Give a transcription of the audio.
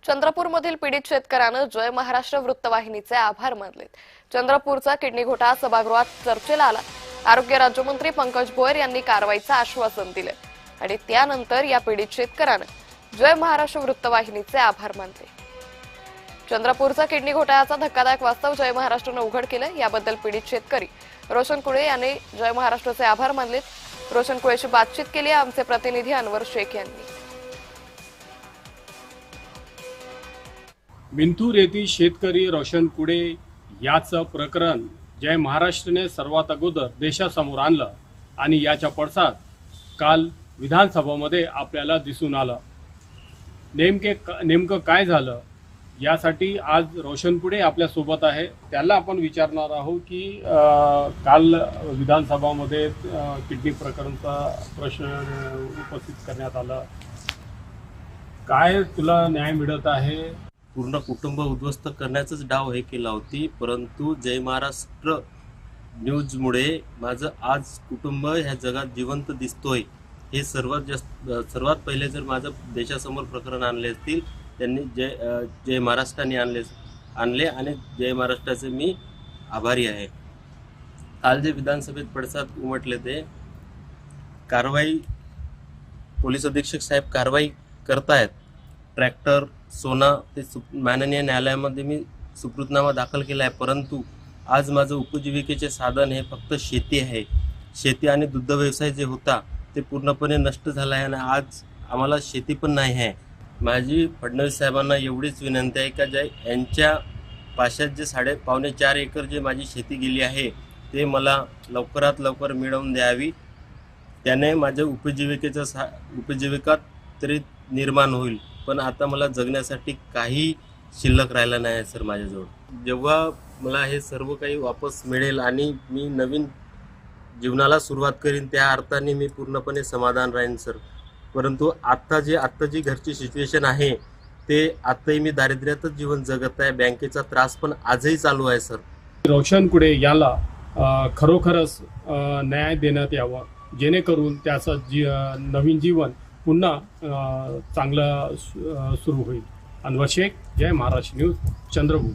चंद्रपूरमधील पीडित शेतकऱ्यानं जय महाराष्ट्र वृत्तवाहिनीचे आभार मानले। चंद्रपूरचा किडनी घोटाळा सभागृहात चर्चेला आला। आरोग्य राज्यमंत्री पंकज भोयर यांनी कारवाईचं आश्वासन दिले आणि त्यानंतर या पीडित शेतकऱ्यानं जय महाराष्ट्र वृत्तवाहिनीचे आभार मानले। चंद्रपूरचा किडनी घोटाळ्याचा धक्कादायक वास्तव जय महाराष्ट्रानं उघड केलं। याबद्दल पीडित शेतकरी रोशन कुळे यांनी जय महाराष्ट्राचे आभार मानले। रोशन कुळेशी बातचीत केली आमचे प्रतिनिधी अनवर शेख यांनी। विंथूर येथील शेतकरी रोशन कुळे याचं प्रकरण जय महाराष्ट्रने सर्वात अगोदर देशासमोर आणलं आणि याच्या पडसाद काल विधानसभेमध्ये आपल्याला दिसून आलं। नेमकं काय झालं यासाठी आज रोशन कुळे आपल्या सोबत आहे। त्याला आपण विचारणार आहोत की काल विधानसभामध्ये किडनी प्रकरणाचा प्रश्न उपस्थित करण्यात आला, काय तुला न्याय मिळत आहे? पूर्ण कुटुंब उद्ध्वस्त करण्याचाच डाव हे केला होती, परंतु जय महाराष्ट्र न्यूजमुळे माझं आज कुटुंब ह्या जगात जिवंत दिसतोय। हे सर्वात पहिले जर माझं देशासमोर प्रकरण आणले असतील त्यांनी जय महाराष्ट्राने आणले आणि जय महाराष्ट्राचे मी आभारी आहे। काल जे विधानसभेत पडसाद उमटले ते कारवाई पोलीस अधीक्षक साहेब कारवाई करतायत। ट्रॅक्टर सोना ते माननीय न्यायालयामध्ये मी सुकृतनामा दाखल केला आहे, परंतु आज माझं उपजीविकेचे साधन हे फक्त शेती आहे। शेती आणि दुग्ध व्यवसाय जे होता ते पूर्णपणे नष्ट झाला आहे आणि आज आम्हाला शेती पण नाही आहे। माझी फडणवीस साहेबांना एवढीच विनंती आहे का यांच्या पाशात जे पावणे 4 एकर जे माझी शेती गेली आहे ते मला लवकरात लवकर मिळवून द्यावी। त्याने माझ्या उपजीविका तरी निर्माण होईल, पण आता मला जगण्यासाठी काही शिल्लक राहिला नाही सर माझ्याजवळ। जेव्हा मला हे सर्व काही वापस मिळेल आणि मी नवीन जीवनाला सुरुवात करीन त्या अर्थाने मी पूर्णपणे समाधान राहीन सर। परंतु आता जी घरची सिच्युएशन आहे ते आताही मी दारिद्र्यातच जीवन जगत आहे। बँकेचा त्रास पण आजही चालू आहे सर। रोशन कुळे याला खरोखरच न्याय देण्यात यावा, जेणेकरून त्याचं नवीन जीवन पुन्हा चांगलं सुरू होईल। अनवर शेख, जय महाराष्ट्र न्यूज, चंद्रपूर।